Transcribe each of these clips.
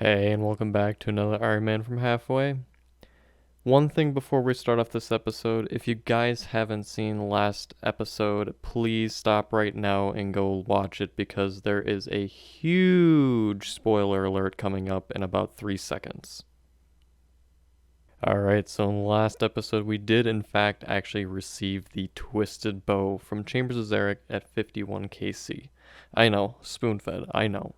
Hey, and welcome back to another Ironman from Halfway. One thing before we start off this episode, if you guys haven't seen last episode, please stop right now and go watch it because there is a huge spoiler alert coming up in about 3 seconds. Alright, so in the last episode we did in fact actually receive the Twisted Bow from Chambers of Zarek at 51 KC. I know, spoon-fed, I know.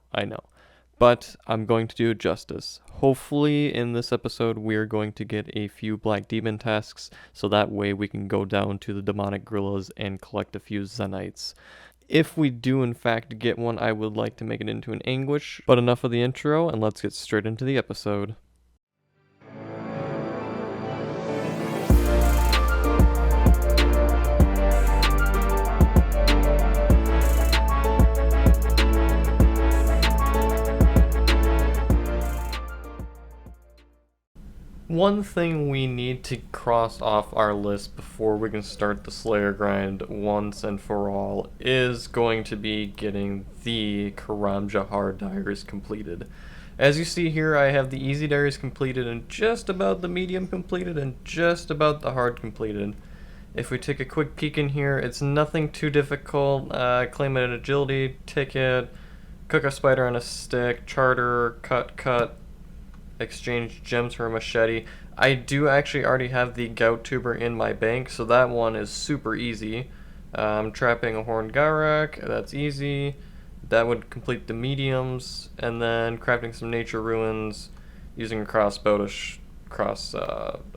But I'm going to do it justice. Hopefully in this episode we are going to get a few Black Demon tasks, so that way we can go down to the Demonic Gorillas and collect a few Zenites. If we do in fact get one, I would like to make it into an Anguish. But enough of the intro, and let's get straight into the episode. One thing we need to cross off our list before we can start the Slayer grind once and for all is going to be getting the Karamja Hard diaries completed. As you see here, I have the easy diaries completed and just about the medium completed and just about the hard completed. If we take a quick peek in here, it's nothing too difficult. Claim an agility ticket, cook a spider on a stick, charter, cut, exchange gems for a machete. I do actually already have the gout tuber in my bank, so that one is super easy. Trapping a horned Garak, that's easy. That would complete the mediums, and then crafting some nature ruins using a crossbow to cross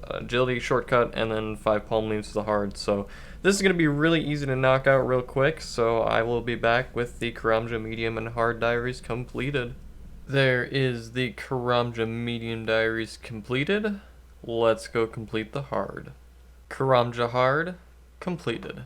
agility shortcut, and then 5 palm leaves to the hard. So this is going to be really easy to knock out real quick, so I will be back with the Karamja medium and hard diaries completed. There is the Karamja medium diaries completed. Let's go complete the hard. Karamja hard completed.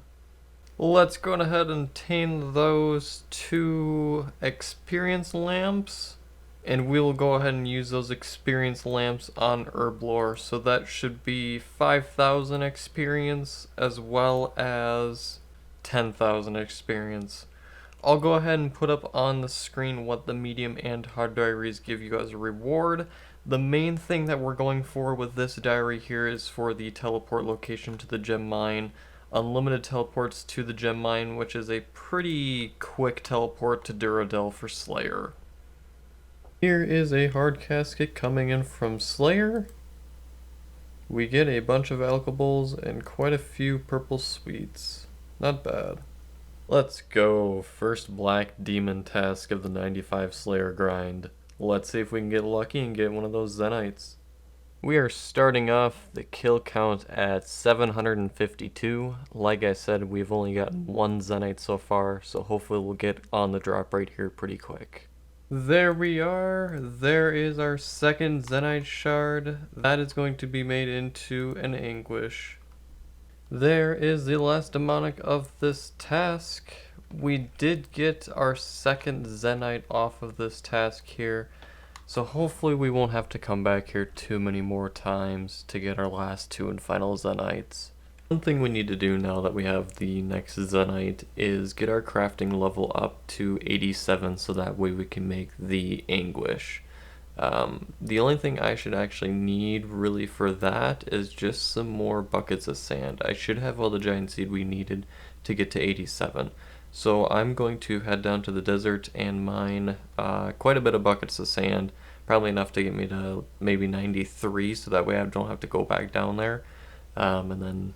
Let's go ahead and obtain those 2 experience lamps, and we'll go ahead and use those experience lamps on Herblore. So that should be 5,000 experience as well as 10,000 experience. I'll go ahead and put up on the screen what the medium and hard diaries give you as a reward. The main thing that we're going for with this diary here is for the teleport location to the gem mine. Unlimited teleports to the gem mine, which is a pretty quick teleport to Duradel for Slayer. Here is a hard casket coming in from Slayer. We get a bunch of alcohols and quite a few purple sweets. Not bad. Let's go. First Black Demon task of the 95 Slayer grind. Let's see if we can get lucky and get one of those Zenites. We are starting off the kill count at 752. Like I said, we've only gotten 1 Zenite so far, so hopefully we'll get on the drop right here pretty quick. There we are. There is our second Zenite shard. That is going to be made into an Anguish. There is the last demonic of this task. We did get our second Zenite off of this task here, so hopefully we won't have to come back here too many more times to get our last 2 and final Zenites. One thing we need to do now that we have the next Zenite is get our crafting level up to 87 so that way we can make the Anguish. The only thing I should actually need really for that is just some more buckets of sand. I should have all the giant seed we needed to get to 87. So I'm going to head down to the desert and mine quite a bit of buckets of sand, probably enough to get me to maybe 93, so that way I don't have to go back down there. And then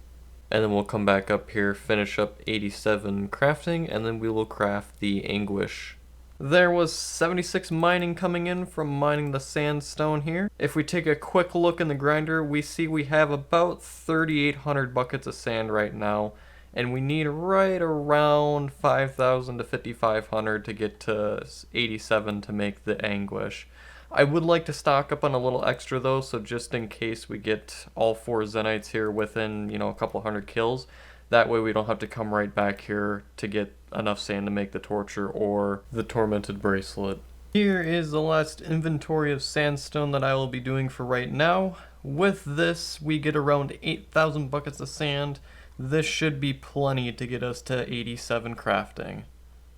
we'll come back up here, finish up 87 crafting, and then we will craft the Anguish. There was 76 mining coming in from mining the sandstone here. If we take a quick look in the grinder, we see we have about 3,800 buckets of sand right now, and we need right around 5,000 to 5,500 to get to 87 to make the Anguish. I would like to stock up on a little extra though, so just in case we get all 4 Zenites here within, a couple hundred kills, that way we don't have to come right back here to get enough sand to make the Torture or the Tormented Bracelet. Here is the last inventory of sandstone that I will be doing for right now. With this, we get around 8,000 buckets of sand. This should be plenty to get us to 87 crafting.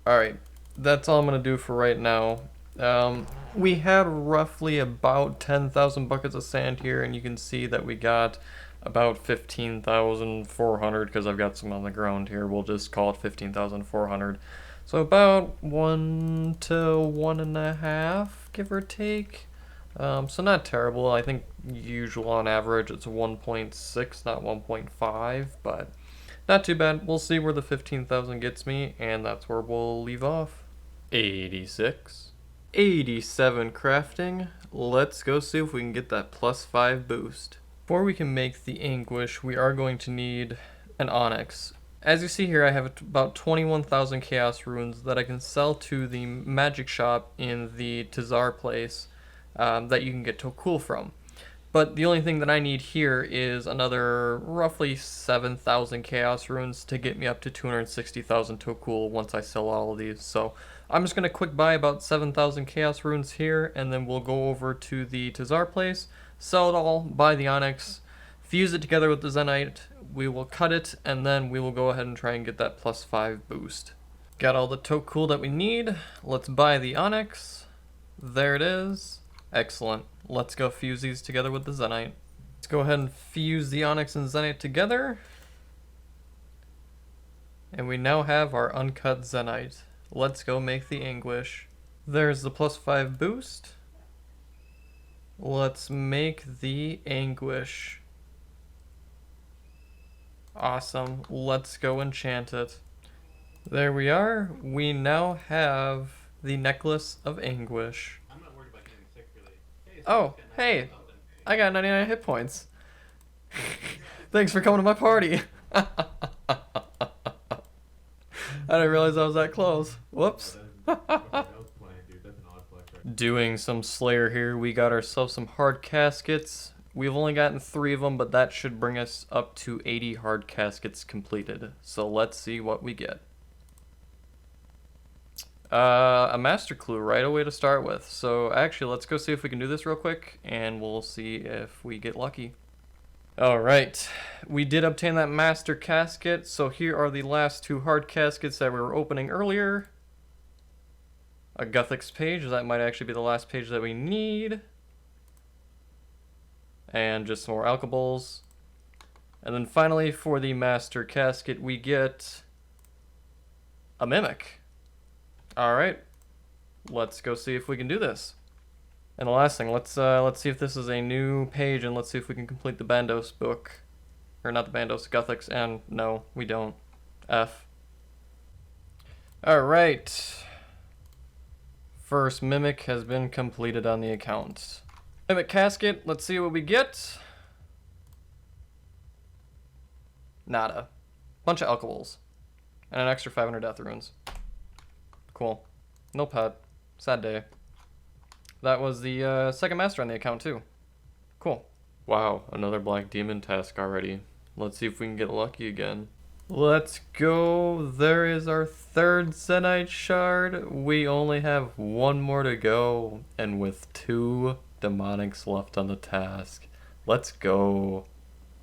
Alright, that's all I'm going to do for right now. We had roughly about 10,000 buckets of sand here, and you can see that we got about 15,400 because I've got some on the ground here. We'll just call it 15,400. So about 1 to 1.5, give or take. So not terrible. I think usual on average it's 1.6, not 1.5, but not too bad. We'll see where the 15,000 gets me, and that's where we'll leave off. 86. 87 crafting. Let's go see if we can get that +5 boost. Before we can make the Anguish, we are going to need an Onyx. As you see here, I have about 21,000 Chaos Runes that I can sell to the magic shop in the Tazar place that you can get Tokul from. But the only thing that I need here is another roughly 7,000 Chaos Runes to get me up to 260,000 Tokul once I sell all of these. So I'm just going to quick buy about 7,000 Chaos Runes here, and then we'll go over to the Tazar place, sell it all, buy the Onyx, fuse it together with the Zenyte, we will cut it, and then we will go ahead and try and get that +5 boost. Got all the Tokul that we need. Let's buy the Onyx. There it is. Excellent. Let's go fuse these together with the Zenyte. Let's go ahead and fuse the Onyx and Zenyte together. And we now have our uncut Zenyte. Let's go make the Anguish. There's the +5 boost. Let's make the Anguish. Awesome. Let's go enchant it. There we are. We now have the Necklace of Anguish. I'm not worried about getting sick, really. Hey, Oh, hey. I got 99 hit points. Thanks for coming to my party. I didn't realize I was that close. Whoops. Doing some Slayer here. We got ourselves some hard caskets. We've only gotten 3 of them, but that should bring us up to 80 hard caskets completed. So let's see what we get. A master clue right away to start with. So actually, let's go see if we can do this real quick, and we'll see if we get lucky. Alright, we did obtain that master casket, so here are the last 2 hard caskets that we were opening earlier. A Guthix page, that might actually be the last page that we need. And just some more alcohols. And then finally, for the master casket, we get a mimic. Alright, let's go see if we can do this. And the last thing, let's see if this is a new page, and let's see if we can complete the Bandos book. Or not the Bandos, Guthix, and no, we don't. F. Alright. First mimic has been completed on the account. Mimic casket, let's see what we get. Nada. Bunch of alcohols. And an extra 500 death runes. Cool. No pet. Sad day. That was the second master on the account too. Cool. Wow, another black demon task already. Let's see if we can get lucky again. Let's go. There is our 3rd Zenyte shard. We only have 1 more to go, and with 2 demonics left on the task. Let's go.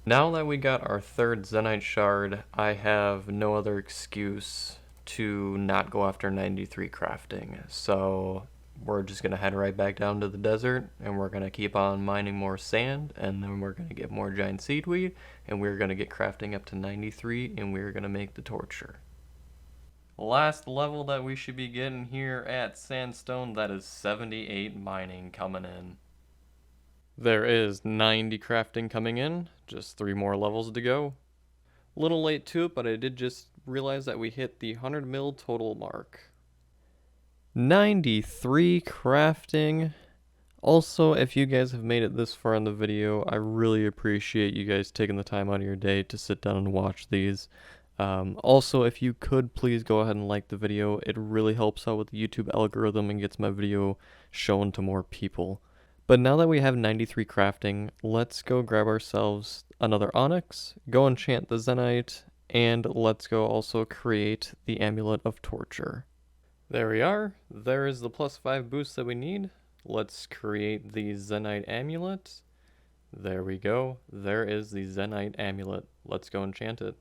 Now that we got our 3rd Zenyte shard, I have no other excuse to not go after 93 crafting. So we're just gonna head right back down to the desert, and we're gonna keep on mining more sand, and then we're gonna get more giant seedweed, and we're gonna get crafting up to 93, and we're gonna make the torture. Last level that we should be getting here at Sandstone, that is 78 mining coming in. There is 90 crafting coming in, just 3 more levels to go. Little late to it, but I did just realize that we hit the 100 mil total mark. 93 crafting. Also, if you guys have made it this far in the video, I really appreciate you guys taking the time out of your day to sit down and watch these. Also, if you could please go ahead and like the video, it really helps out with the YouTube algorithm and gets my video shown to more people. But now that we have 93 crafting, let's go grab ourselves another Onyx, go enchant the Zenyte, and let's go also create the Amulet of Torture. There we are. There is the +5 boost that we need. Let's create the Zenyte Amulet. There we go. There is the Zenyte Amulet. Let's go enchant it.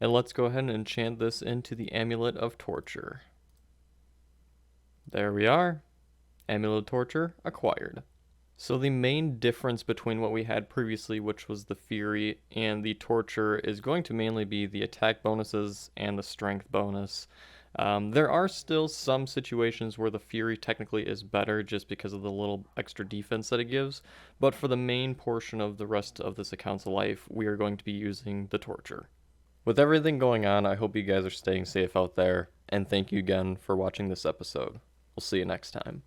And let's go ahead and enchant this into the Amulet of Torture. There we are. Amulet Torture acquired. So the main difference between what we had previously, which was the Fury, and the Torture is going to mainly be the attack bonuses and the strength bonus. There are still some situations where the Fury technically is better just because of the little extra defense that it gives, but for the main portion of the rest of this account's life, we are going to be using the Torture. With everything going on, I hope you guys are staying safe out there, and thank you again for watching this episode. We'll see you next time.